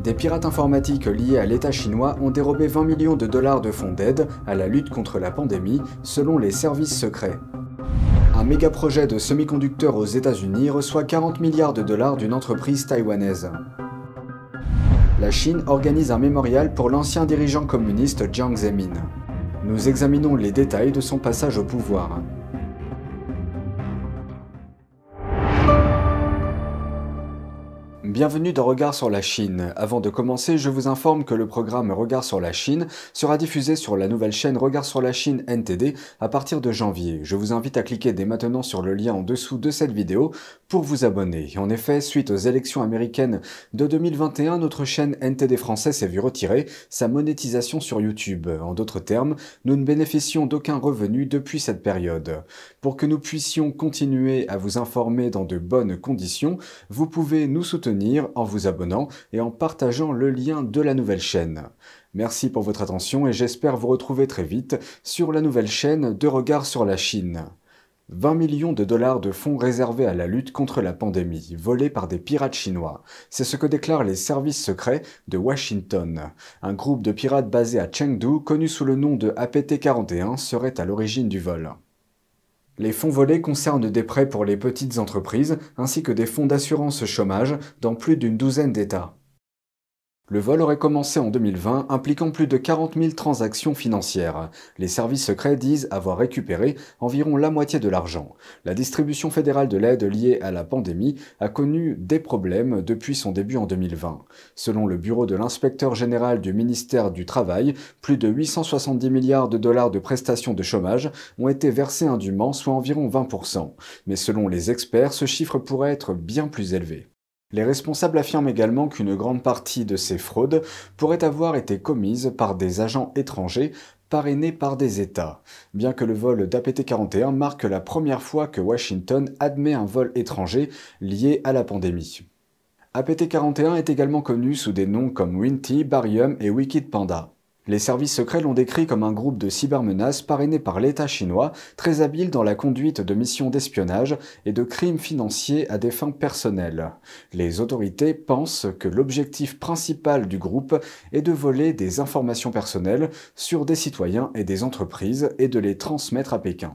Des pirates informatiques liés à l'État chinois ont dérobé 20 millions de dollars de fonds d'aide à la lutte contre la pandémie, selon les services secrets. Un méga projet de semi-conducteurs aux États-Unis reçoit 40 milliards de dollars d'une entreprise taïwanaise. La Chine organise un mémorial pour l'ancien dirigeant communiste Jiang Zemin. Nous examinons les détails de son passage au pouvoir. Bienvenue dans Regard sur la Chine. Avant de commencer, je vous informe que le programme Regard sur la Chine sera diffusé sur la nouvelle chaîne Regard sur la Chine NTD à partir de janvier. Je vous invite à cliquer dès maintenant sur le lien en dessous de cette vidéo pour vous abonner. En effet, suite aux élections américaines de 2021, notre chaîne NTD français s'est vue retirer sa monétisation sur YouTube. En d'autres termes, nous ne bénéficions d'aucun revenu depuis cette période. Pour que nous puissions continuer à vous informer dans de bonnes conditions, vous pouvez nous soutenir en vous abonnant et en partageant le lien de la nouvelle chaîne. Merci pour votre attention et j'espère vous retrouver très vite sur la nouvelle chaîne de Regard sur la Chine. 20 millions de dollars de fonds réservés à la lutte contre la pandémie, volés par des pirates chinois. C'est ce que déclarent les services secrets de Washington. Un groupe de pirates basé à Chengdu, connu sous le nom de APT-41, serait à l'origine du vol. Les fonds volés concernent des prêts pour les petites entreprises ainsi que des fonds d'assurance chômage dans plus d'une douzaine d'États. Le vol aurait commencé en 2020, impliquant plus de 40 000 transactions financières. Les services secrets disent avoir récupéré environ la moitié de l'argent. La distribution fédérale de l'aide liée à la pandémie a connu des problèmes depuis son début en 2020. Selon le bureau de l'inspecteur général du ministère du Travail, plus de 870 milliards de dollars de prestations de chômage ont été versés indûment, soit environ 20%. Mais selon les experts, ce chiffre pourrait être bien plus élevé. Les responsables affirment également qu'une grande partie de ces fraudes pourrait avoir été commise par des agents étrangers parrainés par des États, bien que le vol d'APT-41 marque la première fois que Washington admet un vol étranger lié à la pandémie. APT-41 est également connu sous des noms comme Winty, Barium et Wicked Panda. Les services secrets l'ont décrit comme un groupe de cybermenaces parrainé par l'État chinois, très habile dans la conduite de missions d'espionnage et de crimes financiers à des fins personnelles. Les autorités pensent que l'objectif principal du groupe est de voler des informations personnelles sur des citoyens et des entreprises et de les transmettre à Pékin.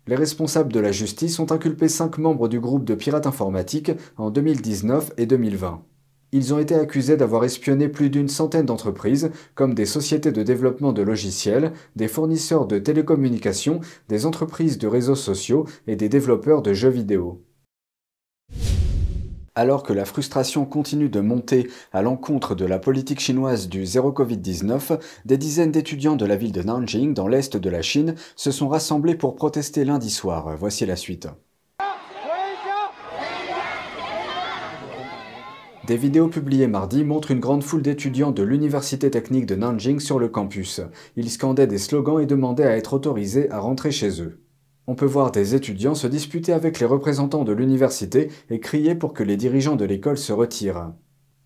Les responsables de la justice ont inculpé 5 membres du groupe de pirates informatiques en 2019 et 2020. Ils ont été accusés d'avoir espionné plus d'une centaine d'entreprises, comme des sociétés de développement de logiciels, des fournisseurs de télécommunications, des entreprises de réseaux sociaux et des développeurs de jeux vidéo. Alors que la frustration continue de monter à l'encontre de la politique chinoise du zéro Covid-19, des dizaines d'étudiants de la ville de Nanjing, dans l'est de la Chine, se sont rassemblés pour protester lundi soir. Voici la suite. Des vidéos publiées mardi montrent une grande foule d'étudiants de l'université technique de Nanjing sur le campus. Ils scandaient des slogans et demandaient à être autorisés à rentrer chez eux. On peut voir des étudiants se disputer avec les représentants de l'université et crier pour que les dirigeants de l'école se retirent.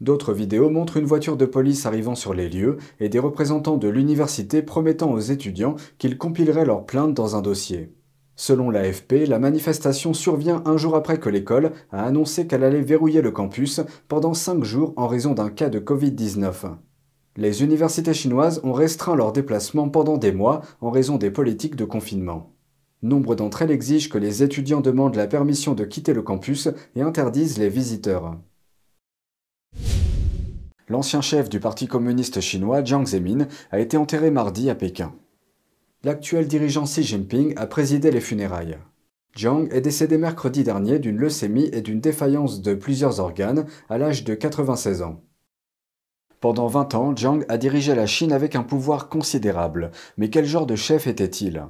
D'autres vidéos montrent une voiture de police arrivant sur les lieux et des représentants de l'université promettant aux étudiants qu'ils compileraient leurs plaintes dans un dossier. Selon l'AFP, la manifestation survient un jour après que l'école a annoncé qu'elle allait verrouiller le campus pendant 5 jours en raison d'un cas de Covid-19. Les universités chinoises ont restreint leurs déplacements pendant des mois en raison des politiques de confinement. Nombre d'entre elles exigent que les étudiants demandent la permission de quitter le campus et interdisent les visiteurs. L'ancien chef du Parti communiste chinois, Jiang Zemin, a été enterré mardi à Pékin. L'actuel dirigeant Xi Jinping a présidé les funérailles. Jiang est décédé mercredi dernier d'une leucémie et d'une défaillance de plusieurs organes à l'âge de 96 ans. Pendant 20 ans, Jiang a dirigé la Chine avec un pouvoir considérable. Mais quel genre de chef était-il ?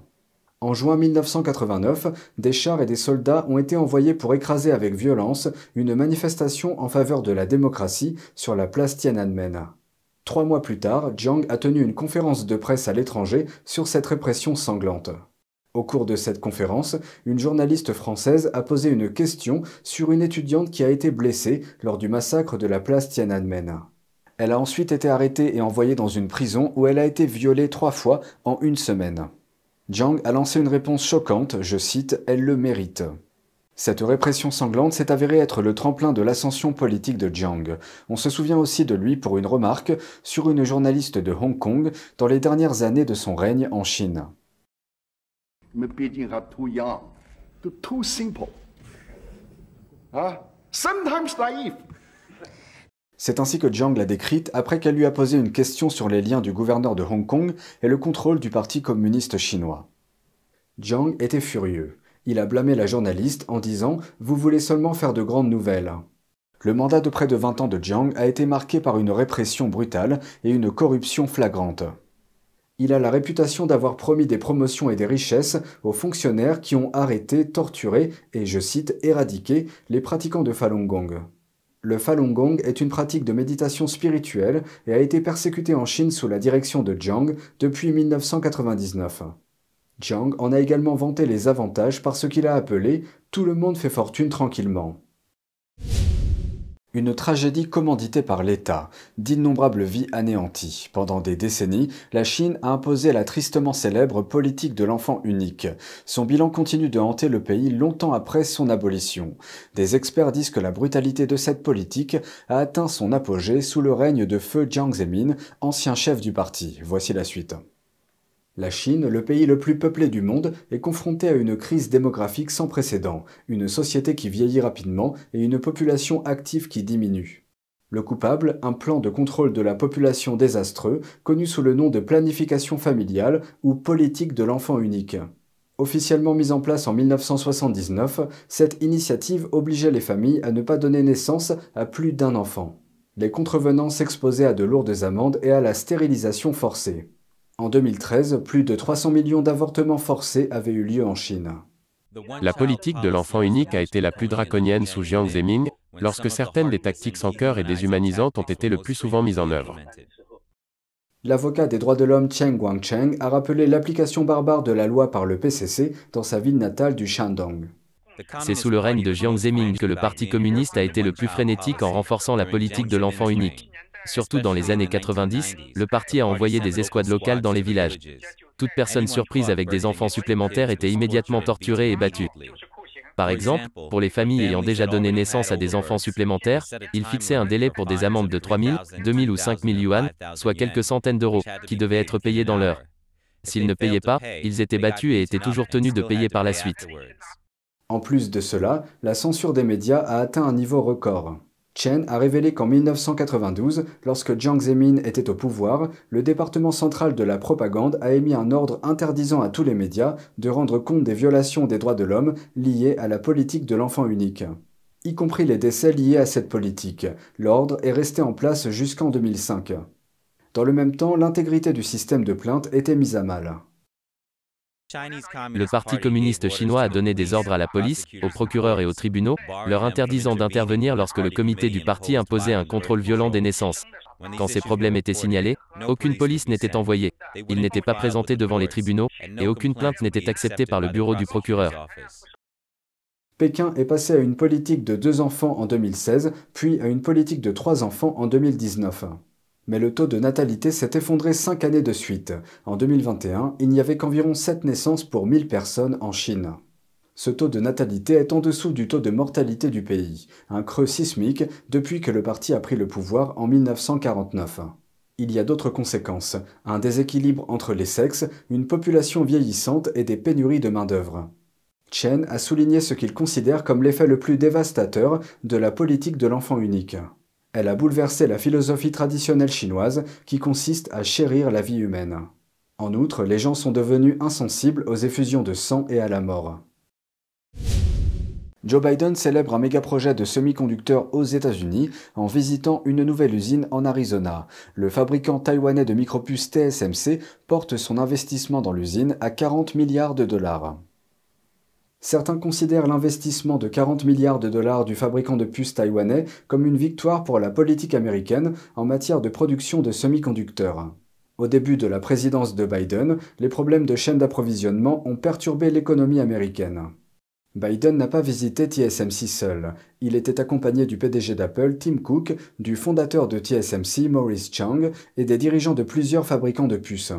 En juin 1989, des chars et des soldats ont été envoyés pour écraser avec violence une manifestation en faveur de la démocratie sur la place Tiananmen. 3 mois plus tard, Jiang a tenu une conférence de presse à l'étranger sur cette répression sanglante. Au cours de cette conférence, une journaliste française a posé une question sur une étudiante qui a été blessée lors du massacre de la place Tiananmen. Elle a ensuite été arrêtée et envoyée dans une prison où elle a été violée 3 fois en 1 semaine. Jiang a lancé une réponse choquante, je cite, « Elle le mérite ». Cette répression sanglante s'est avérée être le tremplin de l'ascension politique de Jiang. On se souvient aussi de lui pour une remarque sur une journaliste de Hong Kong dans les dernières années de son règne en Chine. C'est ainsi que Jiang l'a décrite après qu'elle lui a posé une question sur les liens du gouverneur de Hong Kong et le contrôle du Parti communiste chinois. Jiang était furieux. Il a blâmé la journaliste en disant « Vous voulez seulement faire de grandes nouvelles ». Le mandat de près de 20 ans de Jiang a été marqué par une répression brutale et une corruption flagrante. Il a la réputation d'avoir promis des promotions et des richesses aux fonctionnaires qui ont arrêté, torturé et, je cite, éradiqué les pratiquants de Falun Gong. Le Falun Gong est une pratique de méditation spirituelle et a été persécutée en Chine sous la direction de Jiang depuis 1999. Jiang en a également vanté les avantages par ce qu'il a appelé « tout le monde fait fortune tranquillement ». Une tragédie commanditée par l'État, d'innombrables vies anéanties. Pendant des décennies, la Chine a imposé la tristement célèbre politique de l'enfant unique. Son bilan continue de hanter le pays longtemps après son abolition. Des experts disent que la brutalité de cette politique a atteint son apogée sous le règne de feu Jiang Zemin, ancien chef du parti. Voici la suite. La Chine, le pays le plus peuplé du monde, est confrontée à une crise démographique sans précédent, une société qui vieillit rapidement et une population active qui diminue. Le coupable, un plan de contrôle de la population désastreux, connu sous le nom de planification familiale ou politique de l'enfant unique. Officiellement mise en place en 1979, cette initiative obligeait les familles à ne pas donner naissance à plus d'un enfant. Les contrevenants s'exposaient à de lourdes amendes et à la stérilisation forcée. En 2013, plus de 300 millions d'avortements forcés avaient eu lieu en Chine. La politique de l'enfant unique a été la plus draconienne sous Jiang Zemin, lorsque certaines des tactiques sans cœur et déshumanisantes ont été le plus souvent mises en œuvre. L'avocat des droits de l'homme Chen Guangcheng a rappelé l'application barbare de la loi par le PCC dans sa ville natale du Shandong. C'est sous le règne de Jiang Zemin que le Parti communiste a été le plus frénétique en renforçant la politique de l'enfant unique. Surtout dans les années 90, le parti a envoyé des escouades locales dans les villages. Toute personne surprise avec des enfants supplémentaires était immédiatement torturée et battue. Par exemple, pour les familles ayant déjà donné naissance à des enfants supplémentaires, il fixait un délai pour des amendes de 3 000, 2 000 ou 5 000 yuan, soit quelques centaines d'euros, qui devaient être payés dans l'heure. S'ils ne payaient pas, ils étaient battus et étaient toujours tenus de payer par la suite. En plus de cela, la censure des médias a atteint un niveau record. Chen a révélé qu'en 1992, lorsque Jiang Zemin était au pouvoir, le département central de la propagande a émis un ordre interdisant à tous les médias de rendre compte des violations des droits de l'homme liées à la politique de l'enfant unique. Y compris les décès liés à cette politique. L'ordre est resté en place jusqu'en 2005. Dans le même temps, l'intégrité du système de plainte était mise à mal. Le Parti communiste chinois a donné des ordres à la police, aux procureurs et aux tribunaux, leur interdisant d'intervenir lorsque le comité du parti imposait un contrôle violent des naissances. Quand ces problèmes étaient signalés, aucune police n'était envoyée, ils n'étaient pas présentés devant les tribunaux, et aucune plainte n'était acceptée par le bureau du procureur. Pékin est passé à une politique de 2 enfants en 2016, puis à une politique de 3 enfants en 2019. Mais le taux de natalité s'est effondré 5 années de suite. En 2021, il n'y avait qu'environ 7 naissances pour 1000 personnes en Chine. Ce taux de natalité est en dessous du taux de mortalité du pays, un creux sismique depuis que le parti a pris le pouvoir en 1949. Il y a d'autres conséquences, un déséquilibre entre les sexes, une population vieillissante et des pénuries de main-d'œuvre. Chen a souligné ce qu'il considère comme l'effet le plus dévastateur de la politique de l'enfant unique. Elle a bouleversé la philosophie traditionnelle chinoise qui consiste à chérir la vie humaine. En outre, les gens sont devenus insensibles aux effusions de sang et à la mort. Joe Biden célèbre un méga-projet de semi-conducteurs aux États-Unis en visitant une nouvelle usine en Arizona. Le fabricant taïwanais de micropuces TSMC porte son investissement dans l'usine à 40 milliards de dollars. Certains considèrent l'investissement de 40 milliards de dollars du fabricant de puces taïwanais comme une victoire pour la politique américaine en matière de production de semi-conducteurs. Au début de la présidence de Biden, les problèmes de chaîne d'approvisionnement ont perturbé l'économie américaine. Biden n'a pas visité TSMC seul. Il était accompagné du PDG d'Apple, Tim Cook, du fondateur de TSMC, Maurice Chang, et des dirigeants de plusieurs fabricants de puces.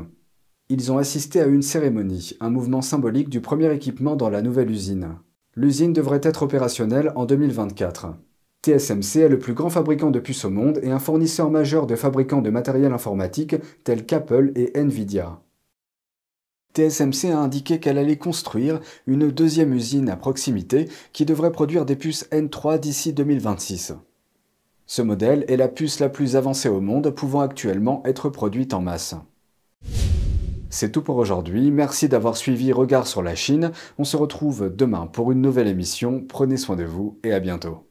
Ils ont assisté à une cérémonie, un mouvement symbolique du premier équipement dans la nouvelle usine. L'usine devrait être opérationnelle en 2024. TSMC est le plus grand fabricant de puces au monde et un fournisseur majeur de fabricants de matériel informatique tels qu'Apple et Nvidia. TSMC a indiqué qu'elle allait construire une deuxième usine à proximité qui devrait produire des puces N3 d'ici 2026. Ce modèle est la puce la plus avancée au monde, pouvant actuellement être produite en masse. C'est tout pour aujourd'hui, merci d'avoir suivi Regard sur la Chine. On se retrouve demain pour une nouvelle émission, prenez soin de vous et à bientôt.